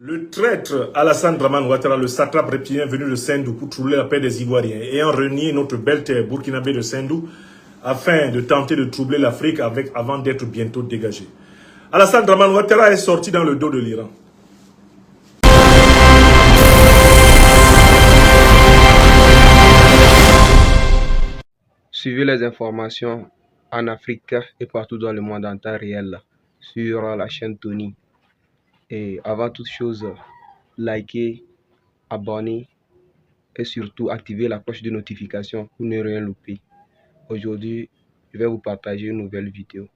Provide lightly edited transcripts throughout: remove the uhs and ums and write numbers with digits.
Le traître Alassane Dramane Ouattara, le satrape reptilien venu de Sendou pour troubler la paix des Ivoiriens, ayant renié notre belle terre burkinabé de Sendou afin de tenter de troubler l'Afrique avant d'être bientôt dégagé. Alassane Dramane Ouattara est sorti dans le dos de l'Iran. Suivez les informations en Afrique et partout dans le monde en temps réel sur la chaîne Tony. Et avant toute chose, likez, abonnez et surtout activez la cloche de notification pour ne rien louper. Aujourd'hui, je vais vous partager une nouvelle vidéo.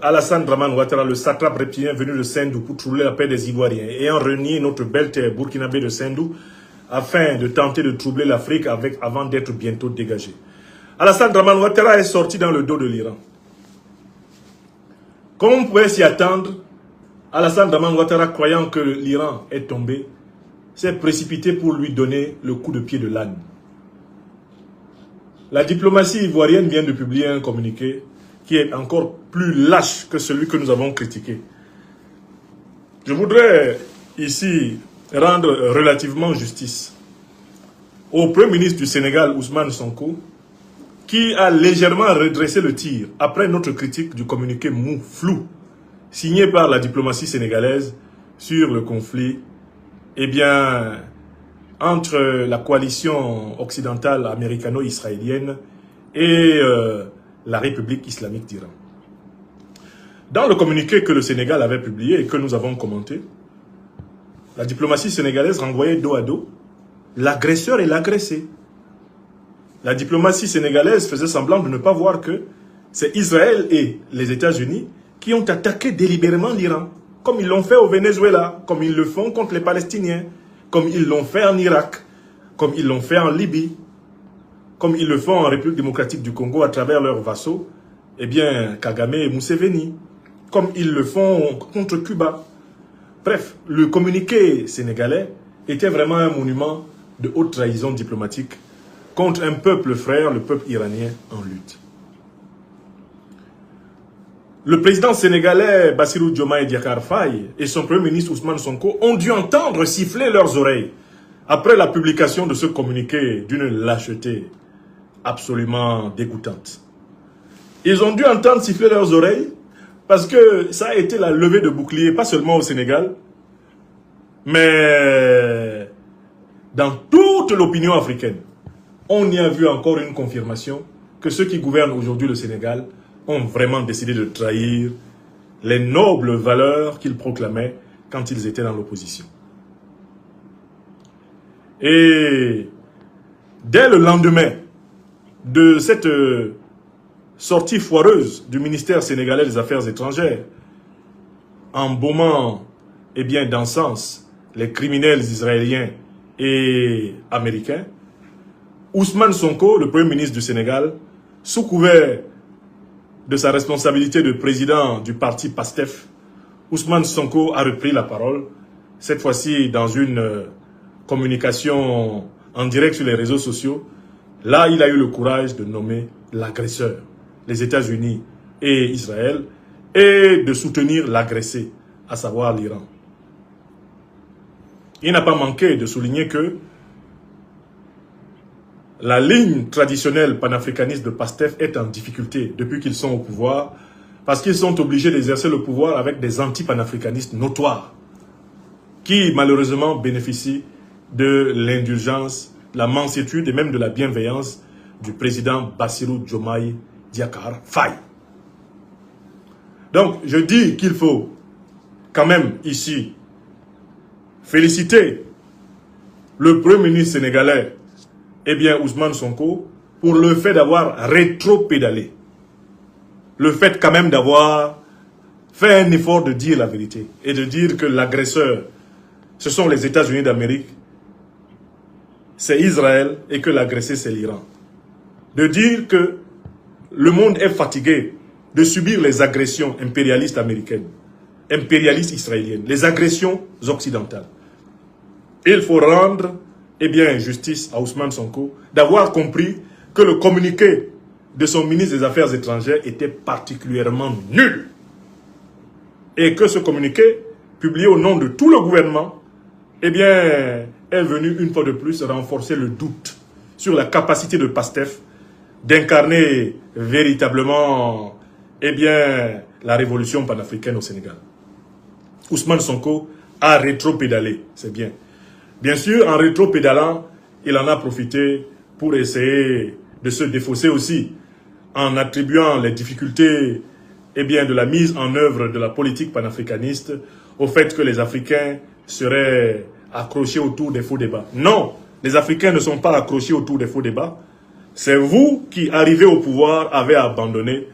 Alassane Dramane Ouattara, le satrape reptilien venu de Sendou pour troubler la paix des Ivoiriens, ayant renié notre belle terre burkinabé de Sendou afin de tenter de troubler l'Afrique avant d'être bientôt dégagé. Alassane Dramane Ouattara est sorti dans le dos de l'Iran. Comme on pouvait s'y attendre, Alassane Dramane Ouattara, croyant que l'Iran est tombé, s'est précipité pour lui donner le coup de pied de l'âne. La diplomatie ivoirienne vient de publier un communiqué qui est encore plus lâche que celui que nous avons critiqué. Je voudrais ici rendre relativement justice au Premier ministre du Sénégal, Ousmane Sonko, qui a légèrement redressé le tir après notre critique du communiqué mou, flou, signé par la diplomatie sénégalaise sur le conflit entre la coalition occidentale américano-israélienne et la République islamique d'Iran. Dans le communiqué que le Sénégal avait publié et que nous avons commenté, la diplomatie sénégalaise renvoyait dos à dos l'agresseur et l'agressé. La diplomatie sénégalaise faisait semblant de ne pas voir que c'est Israël et les États-Unis qui ont attaqué délibérément l'Iran, comme ils l'ont fait au Venezuela, comme ils le font contre les Palestiniens, comme ils l'ont fait en Irak, comme ils l'ont fait en Libye, comme ils le font en République démocratique du Congo à travers leurs vassaux, Kagame et Museveni, comme ils le font contre Cuba. Bref, le communiqué sénégalais était vraiment un monument de haute trahison diplomatique contre un peuple frère, le peuple iranien en lutte. Le président sénégalais Bassirou Diomaye Diakhar Faye et son premier ministre Ousmane Sonko ont dû entendre siffler leurs oreilles après la publication de ce communiqué d'une lâcheté absolument dégoûtante. Ils ont dû entendre siffler leurs oreilles parce que ça a été la levée de bouclier, pas seulement au Sénégal, mais dans toute l'opinion africaine. On y a vu encore une confirmation que ceux qui gouvernent aujourd'hui le Sénégal ont vraiment décidé de trahir les nobles valeurs qu'ils proclamaient quand ils étaient dans l'opposition. Et dès le lendemain de cette sortie foireuse du ministère sénégalais des Affaires étrangères, embaumant d'encens les criminels israéliens et américains, Ousmane Sonko, le Premier ministre du Sénégal, sous couvert de sa responsabilité de président du parti PASTEF, Ousmane Sonko a repris la parole, cette fois-ci dans une communication en direct sur les réseaux sociaux. Là, il a eu le courage de nommer l'agresseur, les États-Unis et Israël, et de soutenir l'agressé, à savoir l'Iran. Il n'a pas manqué de souligner que la ligne traditionnelle panafricaniste de PASTEF est en difficulté depuis qu'ils sont au pouvoir, parce qu'ils sont obligés d'exercer le pouvoir avec des anti-panafricanistes notoires, qui malheureusement bénéficient de l'indulgence, la mansuétude et même de la bienveillance du président Bassirou Diomaye Diakhar Faye. Donc je dis qu'il faut quand même ici féliciter le Premier ministre sénégalais, Ousmane Sonko, pour le fait d'avoir rétro-pédalé. Le fait quand même d'avoir fait un effort de dire la vérité et de dire que l'agresseur, ce sont les États-Unis d'Amérique, c'est Israël et que l'agressé, c'est l'Iran. De dire que le monde est fatigué de subir les agressions impérialistes américaines, impérialistes israéliennes, les agressions occidentales. Il faut rendre justice à Ousmane Sonko d'avoir compris que le communiqué de son ministre des Affaires étrangères était particulièrement nul. Et que ce communiqué, publié au nom de tout le gouvernement, eh bien, est venu une fois de plus renforcer le doute sur la capacité de PASTEF d'incarner véritablement, eh bien, la révolution panafricaine au Sénégal. Ousmane Sonko a rétro-pédalé, c'est bien. Bien sûr, en rétro-pédalant, il en a profité pour essayer de se défausser aussi, en attribuant les difficultés, eh bien, de la mise en œuvre de la politique panafricaniste au fait que les Africains seraient accrochés autour des faux débats. Non, les Africains ne sont pas accrochés autour des faux débats. C'est vous qui, arrivés au pouvoir, avez abandonné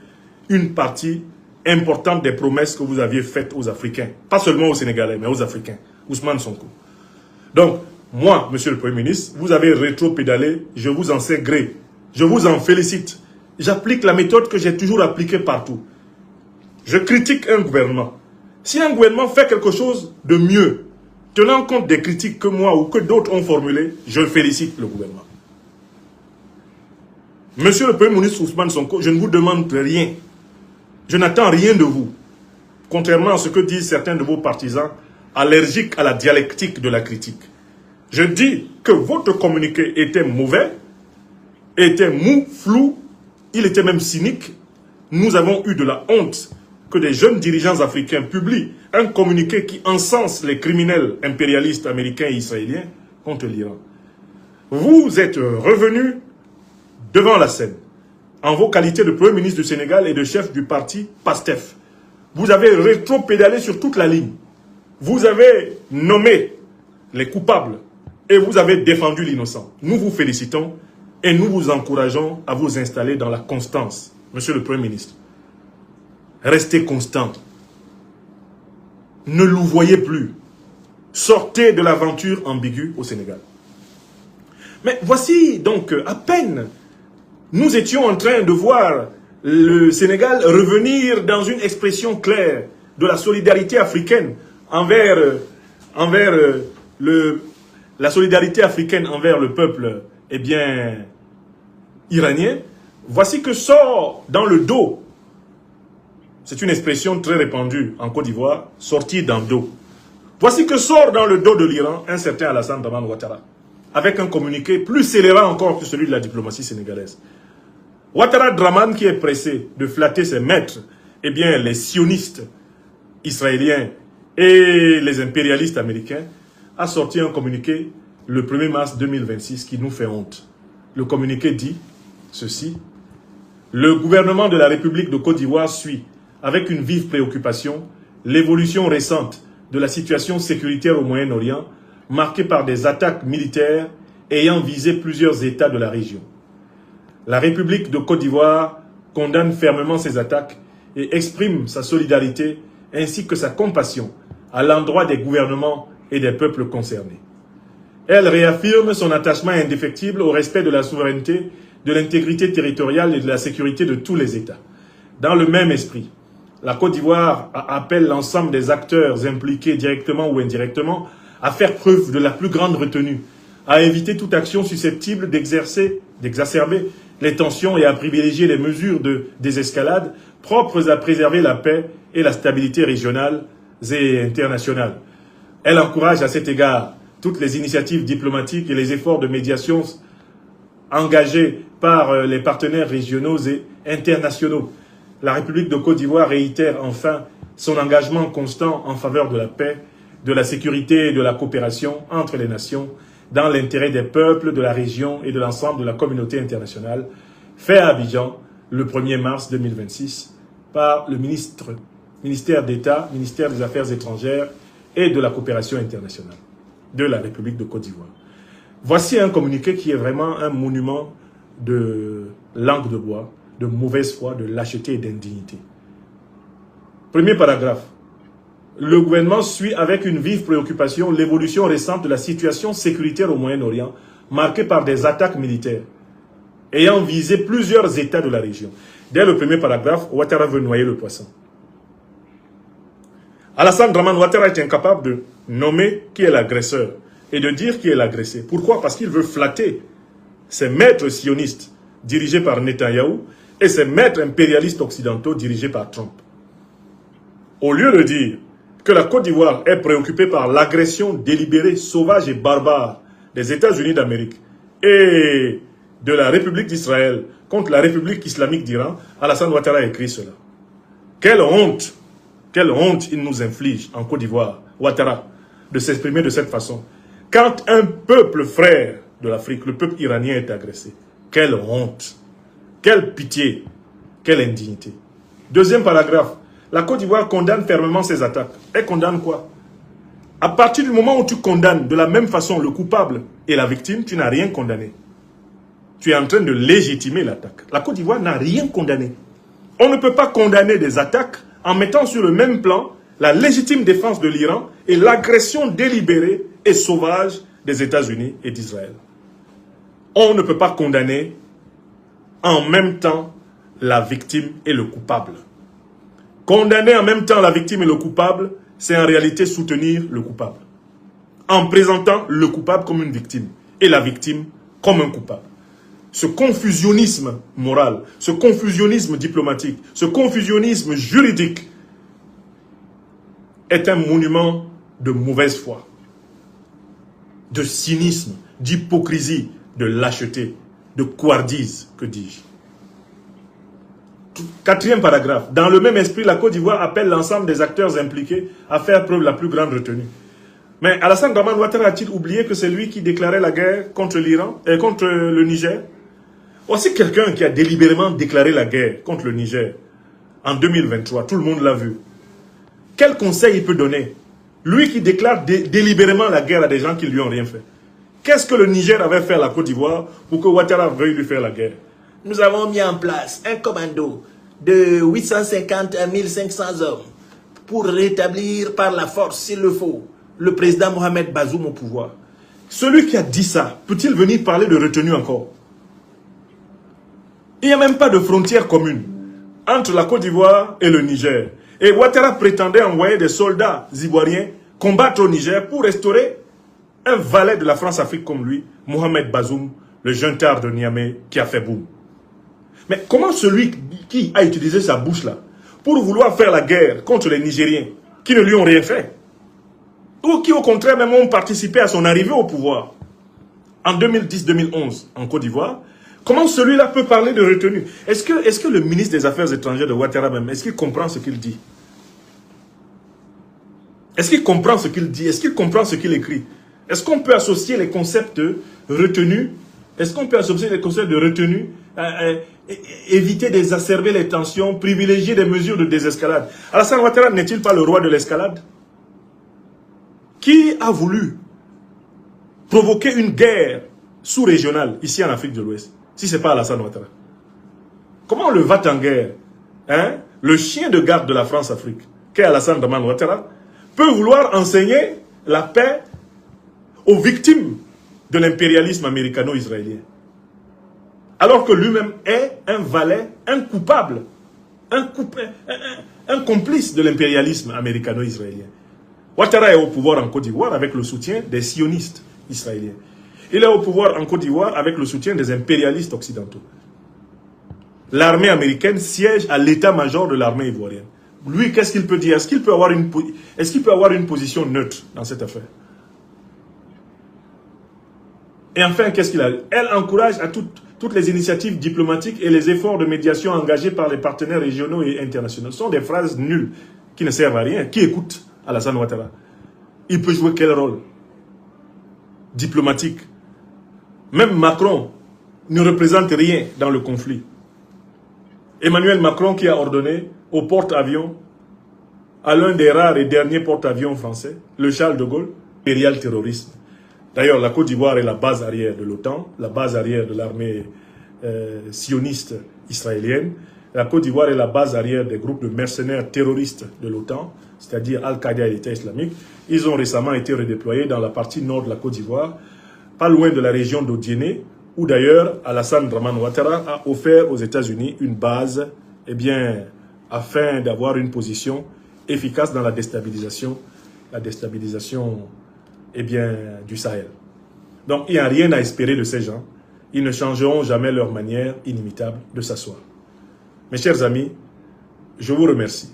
une partie importante des promesses que vous aviez faites aux Africains. Pas seulement aux Sénégalais, mais aux Africains. Ousmane Sonko. Donc, moi, monsieur le Premier ministre, vous avez rétro-pédalé, je vous en sais gré. Je vous en félicite. J'applique la méthode que j'ai toujours appliquée partout. Je critique un gouvernement. Si un gouvernement fait quelque chose de mieux, tenant compte des critiques que moi ou que d'autres ont formulées, je félicite le gouvernement. Monsieur le Premier ministre Ousmane Sonko, je ne vous demande rien. Je n'attends rien de vous. Contrairement à ce que disent certains de vos partisans, allergiques à la dialectique de la critique. Je dis que votre communiqué était mauvais, était mou, flou, il était même cynique. Nous avons eu de la honte que des jeunes dirigeants africains publient un communiqué qui encense les criminels impérialistes américains et israéliens contre l'Iran. Vous êtes revenu devant la scène, en vos qualités de Premier ministre du Sénégal et de chef du parti PASTEF. Vous avez rétro-pédalé sur toute la ligne. Vous avez nommé les coupables et vous avez défendu l'innocent. Nous vous félicitons et nous vous encourageons à vous installer dans la constance. Monsieur le Premier ministre, restez constant. Ne louvoyez plus. Sortez de l'aventure ambiguë au Sénégal. Mais voici donc à peine nous étions en train de voir le Sénégal revenir dans une expression claire de la solidarité africaine envers la solidarité africaine envers le peuple, eh bien, iranien. Voici que sort dans le dos, c'est une expression très répandue en Côte d'Ivoire, sortir dans le dos. Voici que sort dans le dos de l'Iran un certain Alassane Draman Ouattara, avec un communiqué plus scélérat encore que celui de la diplomatie sénégalaise. Ouattara Draman, qui est pressé de flatter ses maîtres, eh bien, les sionistes israéliens et les impérialistes américains, a sorti un communiqué le 1er mars 2026 qui nous fait honte. Le communiqué dit ceci: le gouvernement de la République de Côte d'Ivoire suit avec une vive préoccupation l'évolution récente de la situation sécuritaire au Moyen-Orient, marquée par des attaques militaires ayant visé plusieurs États de la région. La République de Côte d'Ivoire condamne fermement ces attaques et exprime sa solidarité ainsi que sa compassion à l'endroit des gouvernements et des peuples concernés. Elle réaffirme son attachement indéfectible au respect de la souveraineté, de l'intégrité territoriale et de la sécurité de tous les États. Dans le même esprit, la Côte d'Ivoire appelle l'ensemble des acteurs impliqués directement ou indirectement à faire preuve de la plus grande retenue, à éviter toute action susceptible d'exacerber les tensions et à privilégier les mesures de désescalade propres à préserver la paix et la stabilité régionale et internationale. Elle encourage à cet égard toutes les initiatives diplomatiques et les efforts de médiation engagés par les partenaires régionaux et internationaux. La République de Côte d'Ivoire réitère enfin son engagement constant en faveur de la paix, de la sécurité et de la coopération entre les nations dans l'intérêt des peuples de la région et de l'ensemble de la communauté internationale, fait à Abidjan le 1er mars 2026 par le ministère d'État, ministère des Affaires étrangères et de la coopération internationale de la République de Côte d'Ivoire. Voici un communiqué qui est vraiment un monument de langue de bois, de mauvaise foi, de lâcheté et d'indignité. Premier paragraphe. Le gouvernement suit avec une vive préoccupation l'évolution récente de la situation sécuritaire au Moyen-Orient, marquée par des attaques militaires, ayant visé plusieurs États de la région. Dès le premier paragraphe, Ouattara veut noyer le poisson. Alassane Draman Ouattara est incapable de nommer qui est l'agresseur et de dire qui est l'agressé. Pourquoi? Parce qu'il veut flatter ses maîtres sionistes dirigés par Netanyahou, et ses maîtres impérialistes occidentaux dirigés par Trump. Au lieu de dire que la Côte d'Ivoire est préoccupée par l'agression délibérée, sauvage et barbare des États-Unis d'Amérique et de la République d'Israël contre la République islamique d'Iran, Alassane Ouattara a écrit cela. Quelle honte il nous inflige en Côte d'Ivoire, Ouattara, de s'exprimer de cette façon. Quand un peuple frère de l'Afrique, le peuple iranien, est agressé. Quelle honte, quelle pitié, quelle indignité. Deuxième paragraphe. La Côte d'Ivoire condamne fermement ces attaques. Elle condamne quoi? À partir du moment où tu condamnes de la même façon le coupable et la victime, tu n'as rien condamné. Tu es en train de légitimer l'attaque. La Côte d'Ivoire n'a rien condamné. On ne peut pas condamner des attaques en mettant sur le même plan la légitime défense de l'Iran et l'agression délibérée et sauvage des États-Unis et d'Israël. On ne peut pas condamner en même temps la victime et le coupable. Condamner en même temps la victime et le coupable, c'est en réalité soutenir le coupable. En présentant le coupable comme une victime et la victime comme un coupable. Ce confusionnisme moral, ce confusionnisme diplomatique, ce confusionnisme juridique est un monument de mauvaise foi, de cynisme, d'hypocrisie, de lâcheté, de couardise, que dis-je. Quatrième paragraphe. Dans le même esprit, la Côte d'Ivoire appelle l'ensemble des acteurs impliqués à faire preuve de la plus grande retenue. Mais Alassane Dramane Ouattara a-t-il oublié que c'est lui qui déclarait la guerre contre l'Iran et contre le Niger? Voici quelqu'un qui a délibérément déclaré la guerre contre le Niger en 2023. Tout le monde l'a vu. Quel conseil il peut donner? Lui qui déclare délibérément la guerre à des gens qui ne lui ont rien fait. Qu'est-ce que le Niger avait fait à la Côte d'Ivoire pour que Ouattara veuille lui faire la guerre? Nous avons mis en place un commando de 850 à 1500 hommes pour rétablir par la force, s'il le faut, le président Mohamed Bazoum au pouvoir. Celui qui a dit ça, peut-il venir parler de retenue encore? Il n'y a même pas de frontière commune entre la Côte d'Ivoire et le Niger. Et Ouattara prétendait envoyer des soldats ivoiriens combattre au Niger pour restaurer un valet de la France-Afrique comme lui, Mohamed Bazoum, le junteur de Niamey qui a fait boum. Mais comment celui qui a utilisé sa bouche là pour vouloir faire la guerre contre les Nigériens qui ne lui ont rien fait, ou qui au contraire même ont participé à son arrivée au pouvoir en 2010-2011 en Côte d'Ivoire, comment celui-là peut parler de retenue? Est-ce que le ministre des Affaires étrangères de Ouattara même, est-ce qu'il comprend ce qu'il dit? Est-ce qu'il comprend ce qu'il dit? Est-ce qu'il comprend ce qu'il écrit? Est-ce qu'on peut associer les concepts de retenue? Est-ce qu'on peut associer les concepts de retenue, éviter d'exacerber les tensions, privilégier des mesures de désescalade? Alassane Ouattara n'est-il pas le roi de l'escalade? Qui a voulu provoquer une guerre sous-régionale ici en Afrique de l'Ouest, si ce n'est pas Alassane Ouattara? Comment le va-t-en-guerre, le chien de garde de la France-Afrique, qu'est Alassane Dramane Ouattara, peut vouloir enseigner la paix aux victimes de l'impérialisme américano-israélien, alors que lui-même est un valet, un coupable, un complice de l'impérialisme américano-israélien. Ouattara est au pouvoir en Côte d'Ivoire avec le soutien des sionistes israéliens. Il est au pouvoir en Côte d'Ivoire avec le soutien des impérialistes occidentaux. L'armée américaine siège à l'état-major de l'armée ivoirienne. Lui, qu'est-ce qu'il peut dire? Est-ce qu'il peut avoir une position neutre dans cette affaire? Et enfin, qu'est-ce qu'il a? Elle encourage à toutes les initiatives diplomatiques et les efforts de médiation engagés par les partenaires régionaux et internationaux. Ce sont des phrases nulles qui ne servent à rien. Qui écoute Alassane Ouattara? Il peut jouer quel rôle diplomatique? Même Macron ne représente rien dans le conflit. Emmanuel Macron qui a ordonné au porte-avions, à l'un des rares et derniers porte-avions français, le Charles de Gaulle, impérial terrorisme. D'ailleurs, la Côte d'Ivoire est la base arrière de l'OTAN, la base arrière de l'armée sioniste israélienne. La Côte d'Ivoire est la base arrière des groupes de mercenaires terroristes de l'OTAN, c'est-à-dire Al-Qaïda et l'État islamique. Ils ont récemment été redéployés dans la partie nord de la Côte d'Ivoire, pas loin de la région d'Odiéné, où d'ailleurs Alassane Dramane Ouattara a offert aux États-Unis une base, afin d'avoir une position efficace dans la déstabilisation du Sahel. Donc il n'y a rien à espérer de ces gens. Ils ne changeront jamais leur manière inimitable de s'asseoir. Mes chers amis, je vous remercie.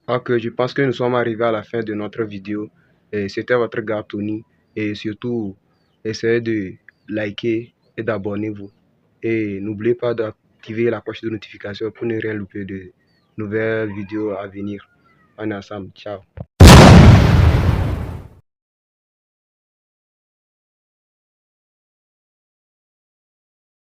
Ok, je pense que nous sommes arrivés à la fin de notre vidéo. C'était votre gars Tony. Et surtout, essayez de liker et d'abonnez-vous. Et n'oubliez pas d'activer la cloche de notification pour ne rien louper de nouvelles vidéos à venir. On est ensemble. Ciao.